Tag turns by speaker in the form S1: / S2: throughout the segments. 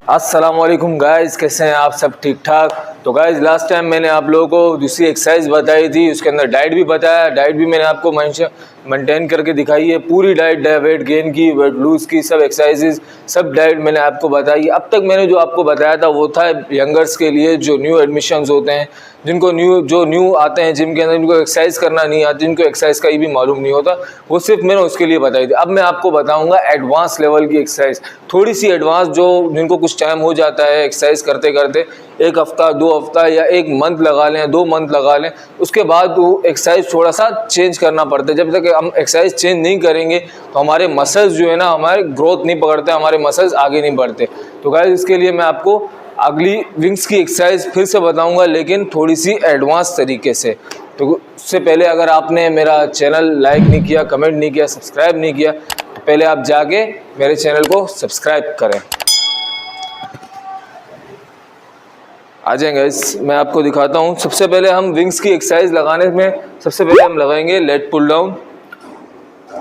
S1: अस्सलामुअलैकुम गाइस, कैसे हैं आप सब? ठीक ठाक। तो गाइस लास्ट टाइम मैंने आप लोगों को दूसरी एक्सरसाइज बताई थी, उसके अंदर डाइट भी बताया। डाइट भी मैंने आपको मेंटेन करके दिखाई है, पूरी डाइट, वेट गेन की, वेट लूज की, सब एक्सरसाइजेज, सब डाइट मैंने आपको बताई है। अब तक मैंने जो आपको बताया था वो था यंगर्स के लिए, जो न्यू एडमिशन्स होते हैं, जिनको न्यू आते हैं जिम के अंदर, जिनको एक्सरसाइज करना नहीं आता, जिनको एक्सरसाइज का भी मालूम नहीं होता, वो सिर्फ मैंने उसके लिए बताई थी। अब मैं आपको बताऊंगा एडवांस लेवल की एक्सरसाइज, थोड़ी सी एडवांस, जो जिनको कुछ टाइम हो जाता है एक्सरसाइज करते करते, 1 हफ्ता 2 हफ्ता या 1 मंथ लगा लें, 2 मंथ लगा लें, उसके बाद वो एक्सरसाइज थोड़ा सा चेंज करना पड़ता है। जब तक हम एक्सरसाइज चेंज नहीं करेंगे तो हमारे मसल्स जो है ना, हमारे ग्रोथ नहीं पकड़ते, हमारे मसल्स आगे नहीं बढ़ते। तो गाइस इसके लिए मैं आपको अगली विंग्स की एक्सरसाइज फिर से बताऊंगा, लेकिन थोड़ी सी एडवांस तरीके से। तो उससे पहले अगर आपने मेरा चैनल लाइक नहीं किया, कमेंट नहीं किया, सब्सक्राइब नहीं किया, तो पहले आप जाके मेरे चैनल को सब्सक्राइब करें। आ जाएंगे गाइस, मैं आपको दिखाता हूँ। सबसे पहले हम विंग्स की एक्सरसाइज लगाने में सबसे पहले हम लगाएंगे लेग पुल डाउन।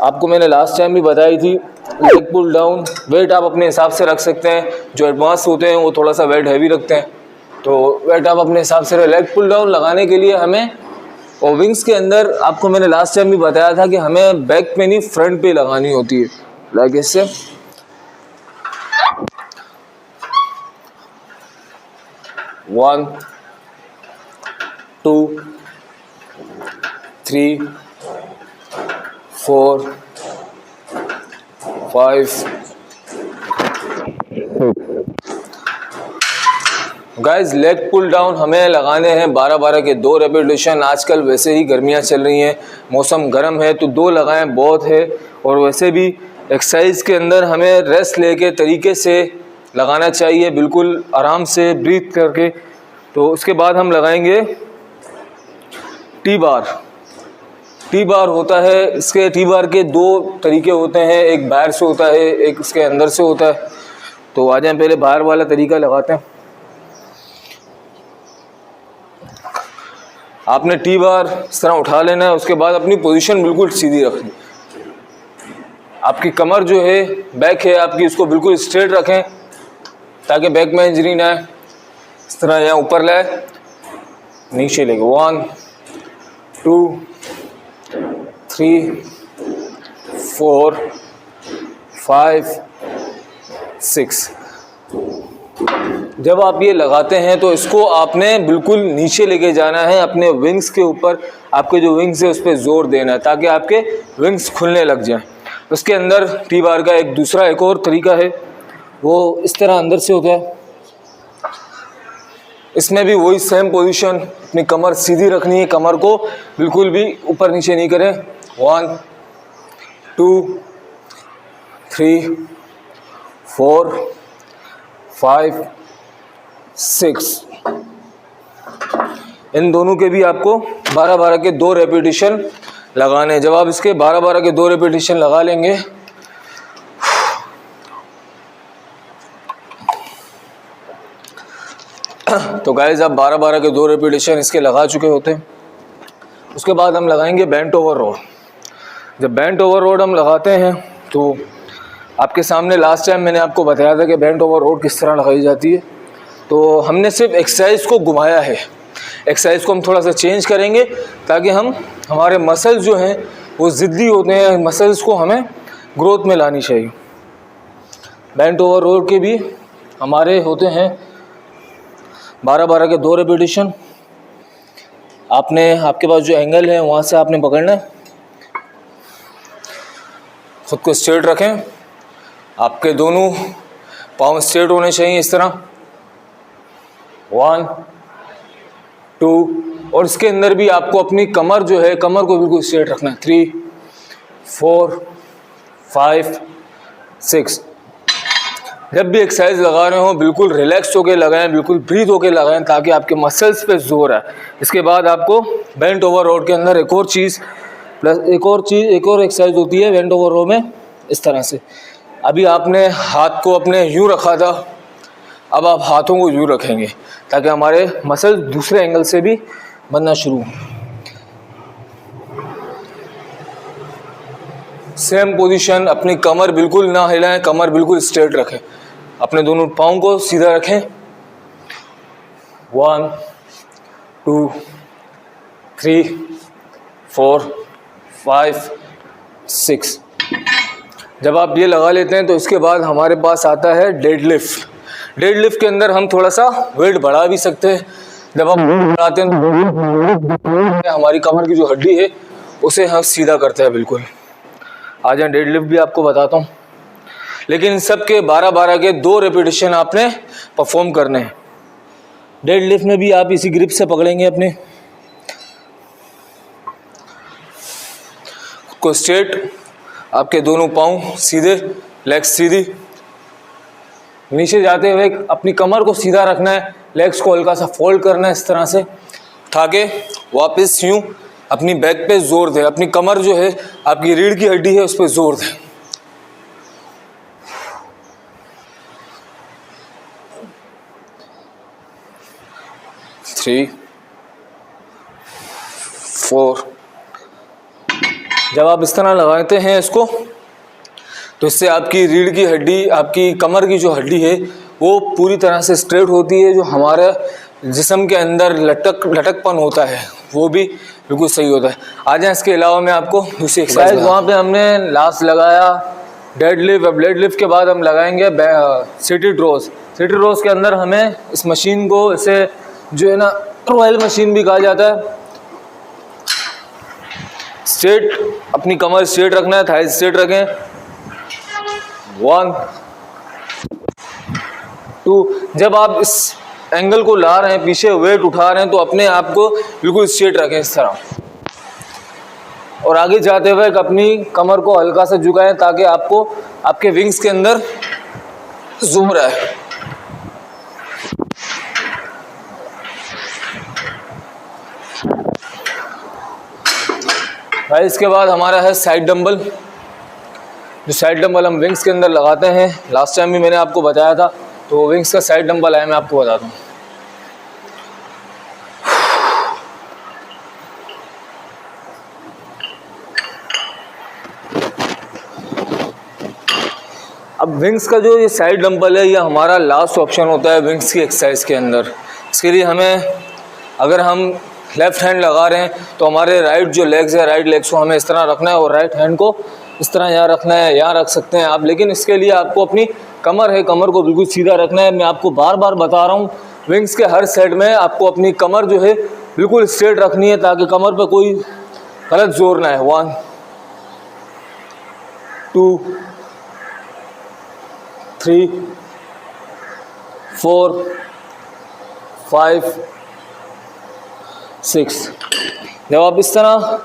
S1: आपको मैंने लास्ट टाइम भी बताई थी, लेग पुल डाउन। वेट आप अपने हिसाब से रख सकते हैं, जो एडवांस होते हैं वो थोड़ा सा वेट हैवी रखते हैं, तो वेट आप अपने हिसाब से। लेग पुल डाउन लगाने के लिए हमें, और विंग्स के अंदर आपको मैंने लास्ट टाइम भी बताया था कि हमें बैक पे नहीं, फ्रंट पे लगानी होती है, लाइक इससे। 1 2 3 4 5 गाइज लेग पुल डाउन हमें लगाने हैं 12-12 के 2 रेपिटेशन। आजकल वैसे ही गर्मियां चल रही हैं, मौसम गर्म है, तो 2 लगाएं बहुत है। और वैसे भी एक्सरसाइज के अंदर हमें रेस्ट लेके तरीके से लगाना चाहिए, बिल्कुल आराम से ब्रीथ करके। तो उसके बाद हम लगाएंगे टी बार। टी बार होता है, इसके टी बार के 2 तरीके होते हैं, एक बाहर से होता है, एक इसके अंदर से होता है। तो आ जाएं, पहले बाहर वाला तरीका लगाते हैं। आपने टी बार इस तरह उठा लेना है, उसके बाद अपनी पोजीशन बिल्कुल सीधी रखनी। आपकी कमर जो है, बैक है आपकी, उसको बिल्कुल स्ट्रेट रखें ताकि बैक में इंजरी ना आए। इस तरह यहाँ ऊपर लाए, नीचे लेके 1 2 3 4 5 6। जब आप ये लगाते हैं तो इसको आपने बिल्कुल नीचे लेके जाना है, अपने विंग्स के ऊपर। आपके जो विंग्स है उस पर जोर देना है ताकि आपके विंग्स खुलने लग जाएं। उसके अंदर टी बार का एक और तरीका है, वो इस तरह अंदर से होता है। इसमें भी वही सेम पोजीशन, अपनी कमर सीधी रखनी है, कमर को बिल्कुल भी ऊपर नीचे नहीं करें। 1 2 3 4 5 6। इन दोनों के भी आपको 12-12 के 2 रेपिटेशन लगाने। जब आप इसके 12-12 के 2 रेपिटेशन लगा लेंगे, तो गाइस आप 12-12 के 2 रेपिटेशन इसके लगा चुके होते हैं। उसके बाद हम लगाएंगे बेंट ओवर रोड। जब बेंट ओवर रोड हम लगाते हैं तो आपके सामने लास्ट टाइम मैंने आपको बताया था कि बेंट ओवर रोड किस तरह लगाई जाती है। तो हमने सिर्फ एक्सरसाइज को घुमाया है, एक्सरसाइज को हम थोड़ा सा चेंज करेंगे ताकि हमारे मसल्स जो हैं वो ज़िद्दी होते हैं, मसल्स को हमें ग्रोथ में लानी चाहिए। बेंट ओवर रोड के भी हमारे होते हैं 12-12 के 2 रेपिटेशन। आपके पास जो एंगल है वहाँ से आपने पकड़ना है, खुद को स्ट्रेट रखें, आपके दोनों पाँव स्ट्रेट होने चाहिए इस तरह। 1 2, और इसके अंदर भी आपको अपनी कमर जो है, कमर को बिल्कुल स्ट्रेट रखना है। 3 4 5 6। जब भी एक्सरसाइज लगा रहे हो बिल्कुल रिलैक्स होकर लगाएं, बिल्कुल ब्रीथ होकर लगाएं ताकि आपके मसल्स पे जोर आए। इसके बाद आपको बेंट ओवर रोड के अंदर एक और एक्सरसाइज होती है बेंट ओवर रोड में, इस तरह से। अभी आपने हाथ को अपने यूँ रखा था, अब आप हाथों को यूँ रखेंगे ताकि हमारे मसल्स दूसरे एंगल से भी बनना शुरू हो। सेम पोजीशन, अपनी कमर बिल्कुल ना हिलाएं, कमर बिल्कुल स्ट्रेट रखें। अपने दोनों पाँव को सीधा रखें। 1 2 3 4 5 6। जब आप ये लगा लेते हैं तो इसके बाद हमारे पास आता है डेडलिफ्ट। डेडलिफ्ट के अंदर हम थोड़ा सा वेट बढ़ा भी सकते हैं। जब हम वेट बढ़ाते हैं तो हमारी कमर की जो हड्डी है उसे हम सीधा करते हैं बिल्कुल। आ जाए डेडलिफ्ट भी आपको बताता हूँ, लेकिन इन सब के 12-12 के 2 रेपिटेशन आपने परफॉर्म करने हैं। डेडलिफ्ट में भी आप इसी ग्रिप से पकड़ेंगे अपने को स्ट्रेट, आपके दोनों पाँव सीधे, लेग्स सीधी, नीचे जाते हुए अपनी कमर को सीधा रखना है, लेग्स को हल्का सा फोल्ड करना है इस तरह से, उठा के वापस यूं अपनी बैक पे जोर दे, अपनी कमर जो है आपकी रीढ़ की हड्डी है उस पर जोर दे। थ्री 4। जब आप इस तरह लगाते हैं इसको तो इससे आपकी रीढ़ की हड्डी, आपकी कमर की जो हड्डी है वो पूरी तरह से स्ट्रेट होती है। जो हमारे जिस्म के अंदर लटकपन होता है वो भी बिल्कुल सही होता है। आ जाए इसके अलावा मैं आपको दूसरी एक्सरसाइज, वहाँ पे हमने लास्ट लगाया डेडलिफ्ट। अब डेडलिफ्ट के बाद हम लगाएंगे सीटेड रोज। सीटेड रोज के अंदर हमें इस मशीन को, इसे जो है ना रॉयल मशीन भी कहा जाता है, स्ट्रेट अपनी कमर स्ट्रेट रखना है, थाई स्ट्रेट रखें। 1 2। जब आप इस एंगल को ला रहे हैं, पीछे वेट उठा रहे हैं, तो अपने आप को बिल्कुल स्ट्रेट रखें इस तरह, और आगे जाते हुए अपनी कमर को हल्का सा झुकाएं ताकि आपको आपके विंग्स के अंदर जोर आए। भाई इसके बाद हमारा है साइड डंबल। जो साइड डंबल हम विंग्स के अंदर लगाते हैं, लास्ट टाइम भी मैंने आपको बताया था, तो विंग्स का साइड डंबल है, मैं आपको बताता हूँ। अब विंग्स का जो ये साइड डंबल है, ये हमारा लास्ट ऑप्शन होता है विंग्स की एक्सरसाइज के अंदर। इसके लिए हमें, अगर हम लेफ्ट हैंड लगा रहे हैं तो हमारे राइट जो लेग्स है, राइट लेग्स को हमें इस तरह रखना है, और राइट हैंड को इस तरह यहाँ रखना है, यहाँ रख सकते हैं आप। लेकिन इसके लिए आपको अपनी कमर है, कमर को बिल्कुल सीधा रखना है। मैं आपको बार बार बता रहा हूँ, विंग्स के हर साइड में आपको अपनी कमर जो है बिल्कुल स्ट्रेट रखनी है ताकि कमर पर कोई गलत जोर ना है। 1 2 3 4 5 6। जब आप इस तरह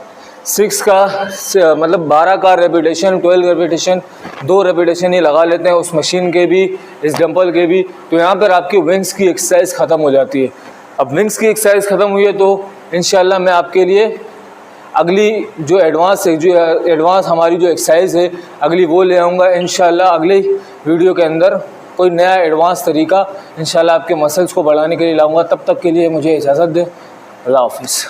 S1: 6 का मतलब 12 का रेपिटेशन, 12 रेपिटेशन, 2 रेपिटेशन ये लगा लेते हैं उस मशीन के भी, इस डंबल के भी, तो यहाँ पर आपकी विंग्स की एक्सरसाइज ख़त्म हो जाती है। अब विंग्स की एक्सरसाइज ख़त्म हुई है तो इंशाल्लाह मैं आपके लिए अगली जो एडवांस हमारी जो एक्सरसाइज है अगली वो ले आऊँगा इंशाल्लाह। अगले वीडियो के अंदर कोई नया एडवांस तरीका इंशाल्लाह आपके मसल्स को बढ़ाने के लिए लाऊंगा। तब तक के लिए मुझे इजाज़त दें। अल्लाह हाफिज़।